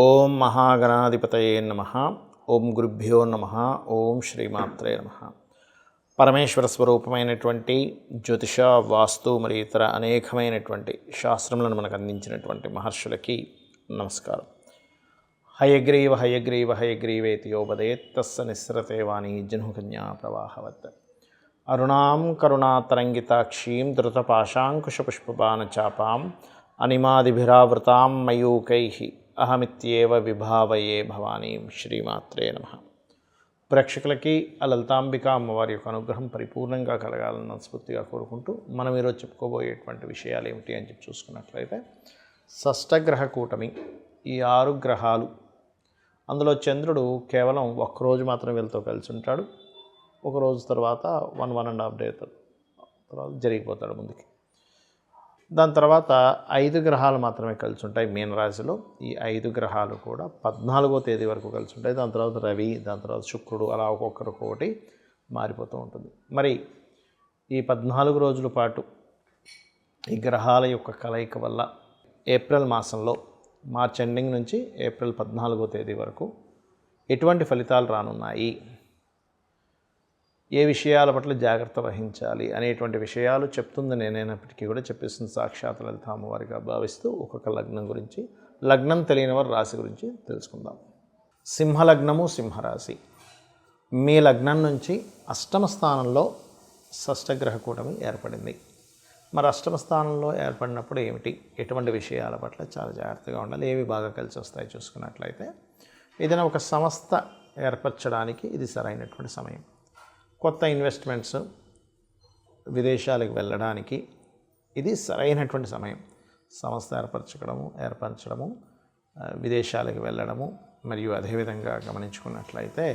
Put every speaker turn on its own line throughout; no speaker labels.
ఓం మహాగణాధిపతయే నమః. ఓం గురుభ్యో నమః. ఓం శ్రీమాత్రే నమః. పరమేశ్వర స్వరూపమైనటువంటి జ్యోతిష, వాస్తు మరియు ఇతర అనేకమైనటువంటి శాస్త్రములను మనకు అందించినటువంటి మహర్షులకి నమస్కారం. హయగ్రీవ హయగ్రీవ హయగ్రీవేతి యోపదేత్ తస్స నిస్సరతే వాణి జహ్నుకన్యా ప్రవాహవత్. అరుణాం కరుణాతరంగితాక్షీం ధృతపాశాంకుశపుష్పబాణచాపాం అనిమాదిభిరావృతాం మయూకైః అహమిత్యేవ విభావయే భవానీం. శ్రీమాత్రే నమః. ప్రేక్షకులకి ఆ లలితాంబిక అమ్మవారి యొక్క అనుగ్రహం పరిపూర్ణంగా కలగాలని మనస్ఫూర్తిగా కోరుకుంటూ మనం ఈరోజు చెప్పుకోబోయేటువంటి విషయాలు ఏమిటి అని చెప్పి చూసుకున్నట్లయితే, షష్టగ్రహ కూటమి, ఈ 6 గ్రహాలు, అందులో చంద్రుడు కేవలం ఒక్కరోజు మాత్రం వీళ్ళతో కలిసి ఉంటాడు. ఒక రోజు తర్వాత 1.5 డే తర్వాత జరిగిపోతాడు ముందుకి. దాని తర్వాత 5 గ్రహాలు మాత్రమే కలిసి ఉంటాయి మీనరాశిలో. ఈ 5 గ్రహాలు కూడా 14వ తేదీ వరకు కలిసి ఉంటాయి. దాని తర్వాత రవి, దాని తర్వాత శుక్రుడు, అలా ఒక్కొక్కటి మారిపోతూ ఉంటుంది. మరి ఈ 14 రోజుల పాటు ఈ గ్రహాల యొక్క కలయిక వల్ల ఏప్రిల్ మాసంలో, మార్చ్ ఎండింగ్ నుంచి ఏప్రిల్ 14వ తేదీ వరకు ఎటువంటి ఫలితాలు రానున్నాయి, ఏ విషయాల పట్ల జాగ్రత్త వహించాలి అనేటువంటి విషయాలు చెప్తుంది నేనైనప్పటికీ కూడా చెప్పేస్తుంది సాక్షాత్ లలిత అమ్మవారిగా భావిస్తూ ఒక్కొక్క లగ్నం గురించి, లగ్నం తెలియని వారి రాశి గురించి తెలుసుకుందాం. సింహలగ్నము, సింహరాశి. మీ లగ్నం నుంచి అష్టమ స్థానంలో షష్టగ్రహ కూటమి ఏర్పడింది. మరి అష్టమ స్థానంలో ఏర్పడినప్పుడు ఏమిటి, ఎటువంటి విషయాల పట్ల చాలా జాగ్రత్తగా ఉండాలి, ఏవి బాగా కలిసి వస్తాయి చూసుకున్నట్లయితే, ఏదైనా ఒక సంస్థ ఏర్పరచడానికి ఇది సరైనటువంటి సమయం. కొత్త ఇన్వెస్ట్మెంట్స్, విదేశాలకు వెళ్ళడానికి ఇది సరైనటువంటి సమయం. సంస్థ ఏర్పరచడము, విదేశాలకు వెళ్ళడము, మరియు అదేవిధంగా గమనించుకున్నట్లయితే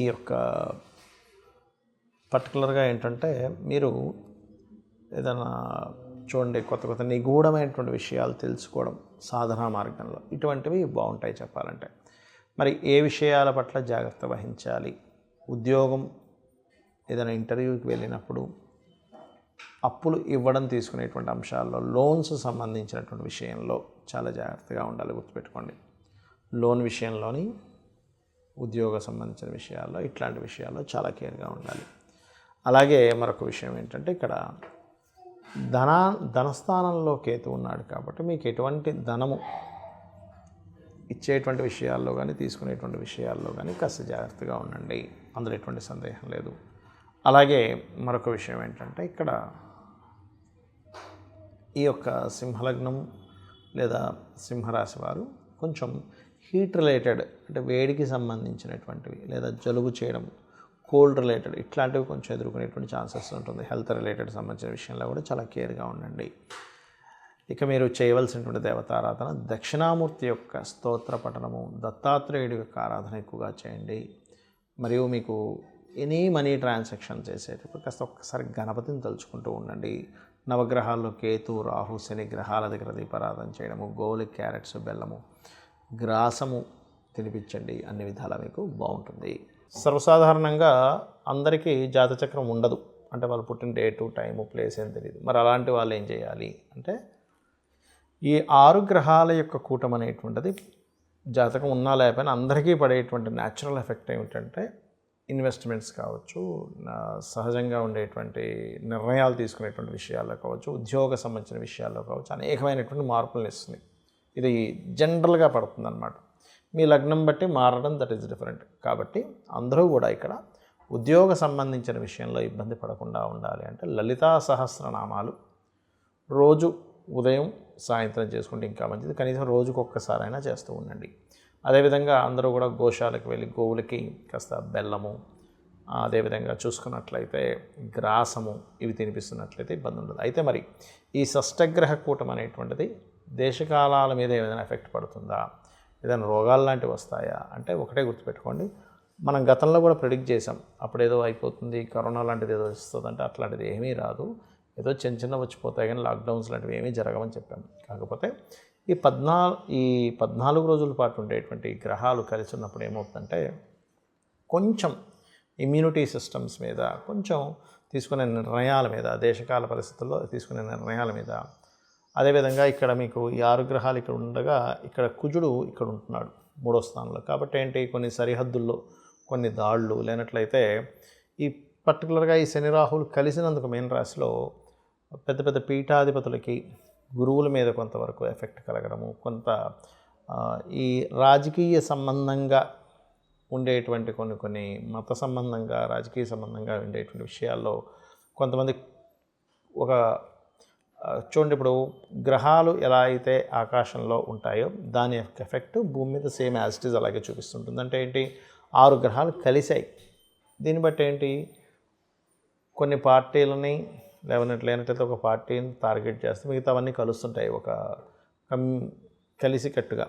ఈ యొక్క పర్టికులర్గా ఏంటంటే, మీరు ఏదైనా చూడండి, కొత్త నిగూఢమైనటువంటి విషయాలు తెలుసుకోవడం సాధనా మార్గంలో, ఇటువంటివి బాగుంటాయి చెప్పాలంటే. మరి ఏ విషయాల పట్ల జాగ్రత్త వహించాలి, ఉద్యోగం, ఏదైనా ఇంటర్వ్యూకి వెళ్ళినప్పుడు అప్పులు ఇవ్వడం తీసుకునేటువంటి అంశాల్లో, లోన్స్ సంబంధించినటువంటి విషయంలో చాలా జాగ్రత్తగా ఉండాలి, గుర్తుపెట్టుకోండి. లోన్ విషయంలోని, ఉద్యోగ సంబంధించిన విషయాల్లో, ఇట్లాంటి విషయాల్లో చాలా ఉండాలి. అలాగే మరొక విషయం ఏంటంటే, ఇక్కడ ధనస్థానంలో కేతు ఉన్నాడు కాబట్టి మీకు ఎటువంటి ధనము ఇచ్చేటువంటి విషయాల్లో కానీ, తీసుకునేటువంటి విషయాల్లో కానీ కాస్త జాగ్రత్తగా ఉండండి, అందులో ఎటువంటి సందేహం లేదు. అలాగే మరొక విషయం ఏంటంటే, ఇక్కడ ఈ యొక్క సింహలగ్నం లేదా సింహరాశి వారు కొంచెం హీట్ రిలేటెడ్, అంటే వేడికి సంబంధించినటువంటివి, లేదా జలుబు చేయడం, కోల్డ్ రిలేటెడ్, ఇట్లాంటివి కొంచెం ఎదుర్కొనేటువంటి ఛాన్సెస్ ఉంటుంది. హెల్త్ రిలేటెడ్ సంబంధించిన విషయంలో కూడా చాలా కేర్గా ఉండండి. ఇక మీరు చేయవలసినటువంటి దేవతారాధన, దక్షిణామూర్తి యొక్క స్తోత్ర పఠనము, దత్తాత్రేయుడి యొక్క ఆరాధన ఎక్కువగా చేయండి. మరియు మీకు ఎనీ మనీ ట్రాన్సాక్షన్ చేసేటప్పుడు కాస్త ఒక్కసారి గణపతిని తలుచుకుంటూ ఉండండి. నవగ్రహాల్లో కేతు, రాహు, శని గ్రహాల దగ్గర దీపారాధన చేయడము, గోలి, క్యారెట్స్, బెల్లము, గ్రాసము తినిపించండి. అన్ని విధాలా మీకు బాగుంటుంది. సర్వసాధారణంగా అందరికీ జాతచక్రం ఉండదు, అంటే వాళ్ళు పుట్టిన డేటు, టైము, ప్లేస్ ఏం తెలియదు. మరి అలాంటి వాళ్ళు ఏం చేయాలి అంటే, ఈ 6 గ్రహాల యొక్క కూటమి అనేటువంటిది జాతకం ఉన్నా లేకపోయినా అందరికీ పడేటువంటి న్యాచురల్ ఎఫెక్ట్ ఏమిటంటే, ఇన్వెస్ట్మెంట్స్ కావచ్చు, సహజంగా ఉండేటువంటి నిర్ణయాలు తీసుకునేటువంటి విషయాల్లో కావచ్చు, ఉద్యోగ సంబంధించిన విషయాల్లో కావచ్చు, అనేకమైనటువంటి మార్పులను ఇస్తుంది. ఇది జనరల్గా పడుతుందన్నమాట. మీ లగ్నం బట్టి మారడం, దట్ ఈస్ డిఫరెంట్. కాబట్టి అందరూ కూడా ఇక్కడ ఉద్యోగ సంబంధించిన విషయంలో ఇబ్బంది పడకుండా ఉండాలి అంటే, లలితా సహస్రనామాలు రోజు ఉదయం, సాయంత్రం చేసుకుంటే ఇంకా మంచిది. కనీసం రోజుకు ఒక్కసారైనా చేస్తూ ఉండండి. అదేవిధంగా అందరూ కూడా గోశాలకు వెళ్ళి గోవులకి కాస్త బెల్లము, అదేవిధంగా చూసుకున్నట్లయితే గ్రాసము, ఇవి తినిపిస్తున్నట్లయితే ఇబ్బంది ఉండదు. అయితే మరి ఈ షష్టగ్రహ కూటమి అనేటువంటిది దేశకాలాల మీద ఏదైనా ఎఫెక్ట్ పడుతుందా, ఏదైనా రోగాలు లాంటివి వస్తాయా అంటే, ఒకటే గుర్తుపెట్టుకోండి, మనం గతంలో కూడా ప్రెడిక్ట్ చేసాం. అప్పుడేదో అయిపోతుంది, కరోనా లాంటిది ఏదో వస్తుంది అంటే, అట్లాంటిది ఏమీ రాదు. ఏదో చిన్న వచ్చిపోతాయి కానీ లాక్డౌన్స్ లాంటివి ఏమీ జరగవని చెప్పాము. కాకపోతే ఈ 14 రోజుల పాటు ఉండేటువంటి గ్రహాలు కలిసి ఉన్నప్పుడు ఏమవుతుందంటే, కొంచెం ఇమ్యూనిటీ సిస్టమ్స్ మీద, కొంచెం తీసుకునే నిర్ణయాల మీద, దేశకాల పరిస్థితుల్లో తీసుకునే నిర్ణయాల మీద. అదేవిధంగా ఇక్కడ మీకు ఈ 6 గ్రహాలు ఇక్కడ ఉండగా ఇక్కడ కుజుడు ఇక్కడ ఉంటున్నాడు 3వ స్థానంలో. కాబట్టి ఏంటి, కొన్ని సరిహద్దుల్లో కొన్ని దాడులు లేనట్లయితే ఈ పర్టికులర్గా ఈ శని రాహువులు కలిసినందుకు మీన రాశిలో పెద్ద పెద్ద పీఠాధిపతులకి, గురువుల మీద కొంతవరకు ఎఫెక్ట్ కలగడము, కొంత ఈ రాజకీయ సంబంధంగా ఉండేటువంటి కొన్ని మత సంబంధంగా, రాజకీయ సంబంధంగా ఉండేటువంటి విషయాల్లో కొంతమంది ఒక చూడండి, ఇప్పుడు గ్రహాలు ఎలా అయితే ఆకాశంలో ఉంటాయో దాని యొక్క ఎఫెక్ట్ భూమి మీద సేమ్ యాజ్ ఇట్ ఈజ్ అలాగే చూపిస్తుంటుంది. అంటే ఏంటి, 6 గ్రహాలు కలిసాయి. దీన్ని బట్టి ఏంటి, కొన్ని పార్టీలని లేనట్లయితే ఒక పార్టీని టార్గెట్ చేస్తే మిగతావన్నీ కలుస్తుంటాయి, ఒక కలిసికట్టుగా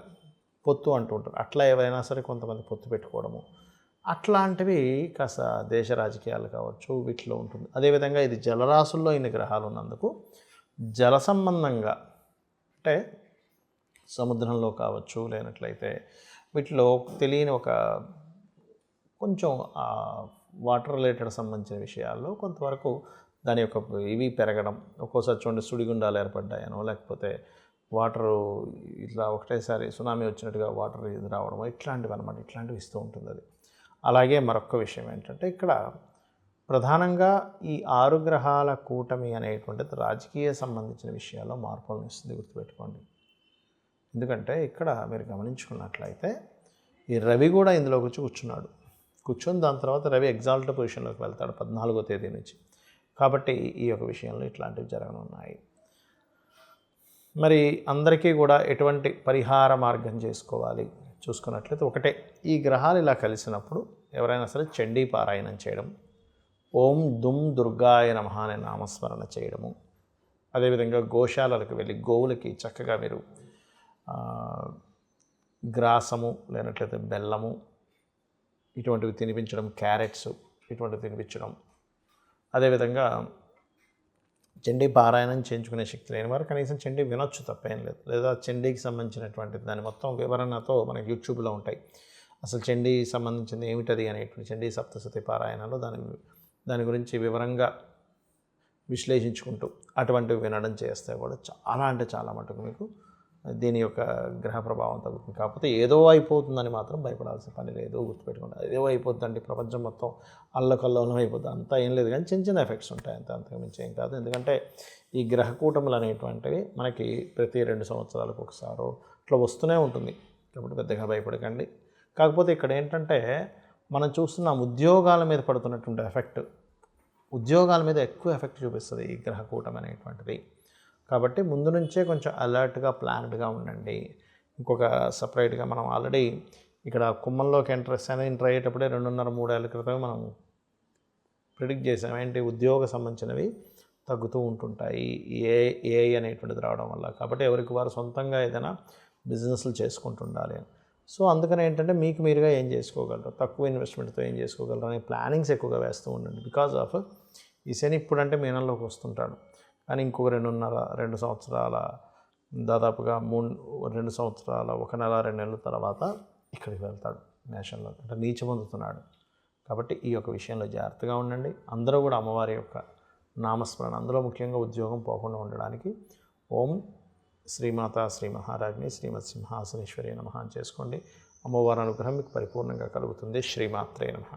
పొత్తు అంటూ ఉంటారు. అట్లా ఏవైనా సరే కొంతమంది పొత్తు పెట్టుకోవడము అట్లాంటివి కాస్త దేశ రాజకీయాలు కావచ్చు వీటిలో ఉంటుంది. అదేవిధంగా ఇది జలరాశుల్లో ఇన్ని గ్రహాలు ఉన్నందుకు జల సంబంధంగా, అంటే సముద్రంలో కావచ్చు లేనట్లయితే వీటిలో తెలియని ఒక కొంచెం వాటర్ రిలేటెడ్ సంబంధించిన విషయాల్లో కొంతవరకు దాని యొక్క ఇవి పెరగడం, ఒక్కోసారి చూడండి సుడిగుండాలు ఏర్పడ్డాయనో, లేకపోతే వాటరు ఇట్లా ఒకటేసారి సునామీ వచ్చినట్టుగా వాటర్ ఇది రావడం, ఇట్లాంటివి అనమాట. ఇట్లాంటివి ఇస్తూ ఉంటుంది అది. అలాగే మరొక విషయం ఏంటంటే, ఇక్కడ ప్రధానంగా ఈ 6 గ్రహాల కూటమి అనేటువంటిది రాజకీయ సంబంధించిన విషయాల్లో మార్పులను ఇస్తుంది, గుర్తుపెట్టుకోండి. ఎందుకంటే ఇక్కడ మీరు గమనించుకున్నట్లయితే ఈ రవి కూడా ఇందులోకి వచ్చి కూర్చొని దాని తర్వాత రవి ఎగ్జాల్ట్ పొజిషన్లోకి వెళ్తాడు 14వ తేదీ నుంచి. కాబట్టి ఈ యొక్క విషయంలో ఇట్లాంటివి జరగనున్నాయి. మరి అందరికీ కూడా ఎటువంటి పరిహార మార్గం చేసుకోవాలి చూసుకున్నట్లయితే ఒకటే, ఈ గ్రహాలు ఇలా కలిసినప్పుడు ఎవరైనా సరే చండీ పారాయణం చేయడం, ఓం దుమ్ దుర్గాయ నమః అనే నామస్మరణ చేయడము, అదేవిధంగా గోశాలలకు వెళ్ళి గోవులకి చక్కగా మీరు గ్రాసము లేనట్లయితే బెల్లము ఇటువంటివి తినిపించడం, క్యారెట్స్ ఇటువంటివి తినిపించడం. అదేవిధంగా చండీ పారాయణం చేయించుకునే శక్తి లేని వారు కనీసం చండీ వినొచ్చు, తప్పేం లేదు. లేదా చండీకి సంబంధించినటువంటి దాని మొత్తం వివరణతో మనకి యూట్యూబ్లో ఉంటాయి. అసలు చండీ సంబంధించింది ఏమిటది అనేటువంటి చండీ సప్తశతి పారాయణలో దాని గురించి వివరంగా విశ్లేషించుకుంటూ అటువంటివి వినడం చేస్తే కూడా చాలా అంటే చాలా మటుకు మీకు దీని యొక్క గ్రహ ప్రభావం తగ్గుతుంది. కాకపోతే ఏదో అయిపోతుందని మాత్రం భయపడాల్సిన పని లేదు, గుర్తుపెట్టుకోండి. ఏదో అయిపోతుందండి, ప్రపంచం మొత్తం అల్లకల్లోలం అయిపోతుంది అంతా ఏం లేదు, కానీ చిన్న చిన్న ఎఫెక్ట్స్ ఉంటాయి, అంతకు మించి ఏం కాదు. ఎందుకంటే ఈ గ్రహ కూటములు అనేటువంటివి మనకి ప్రతి 2 సంవత్సరాలకు ఒకసారో ఇట్లా వస్తూనే ఉంటుంది. కాబట్టి పెద్దగా భయపడకండి. కాకపోతే ఇక్కడ ఏంటంటే మనం చూస్తున్న ఉద్యోగాల మీద పడుతున్నటువంటి ఎఫెక్ట్, ఉద్యోగాల మీద ఎక్కువ ఎఫెక్ట్ చూపిస్తుంది ఈ గ్రహ కూటమి అనేటువంటిది. కాబట్టి ముందు నుంచే కొంచెం అలర్ట్గా ప్లాన్డ్గా ఉండండి. ఇంకొక సపరేట్గా మనం ఆల్రెడీ ఇక్కడ కుంభంలోకి ఎంటర్ అయ్యేటప్పుడే 2.5-3 ఏళ్ళ క్రితమే మనం ప్రిడిక్ట్ చేసాం. ఏంటి, ఉద్యోగ సంబంధించినవి తగ్గుతూ ఉంటుంటాయి ఏఐ అనేటువంటిది రావడం వల్ల. కాబట్టి ఎవరికి వారు సొంతంగా ఏదైనా బిజినెస్లు చేసుకుంటుండాలి. సో అందుకని ఏంటంటే మీకు మీరుగా ఏం చేసుకోగలరు, తక్కువ ఇన్వెస్ట్మెంట్తో ఏం చేసుకోగలరు అనే ప్లానింగ్స్ ఎక్కువగా వేస్తూ ఉండండి. బికాజ్ ఆఫ్ ఈ శని ఇప్పుడంటే మీనంలోకి వస్తుంటాడు, కానీ ఇంకొక 2 సంవత్సరాల దాదాపుగా 2 సంవత్సరాల 1 నెల 2 నెలల తర్వాత ఇక్కడికి వెళ్తాడు మేషంలో, అంటే నీచ పొందుతున్నాడు. కాబట్టి ఈ యొక్క విషయంలో జాగ్రత్తగా ఉండండి. అందరూ కూడా అమ్మవారి యొక్క నామస్మరణ, అందులో ముఖ్యంగా ఉద్యోగం పోకుండా ఉండడానికి ఓం శ్రీమాత శ్రీ మహారాజ్ని శ్రీమత్ సింహాసనేశ్వరి నమః అని చేసుకోండి. అమ్మవారి అనుగ్రహం మీకు పరిపూర్ణంగా కలుగుతుంది. శ్రీమాత్రే నమః.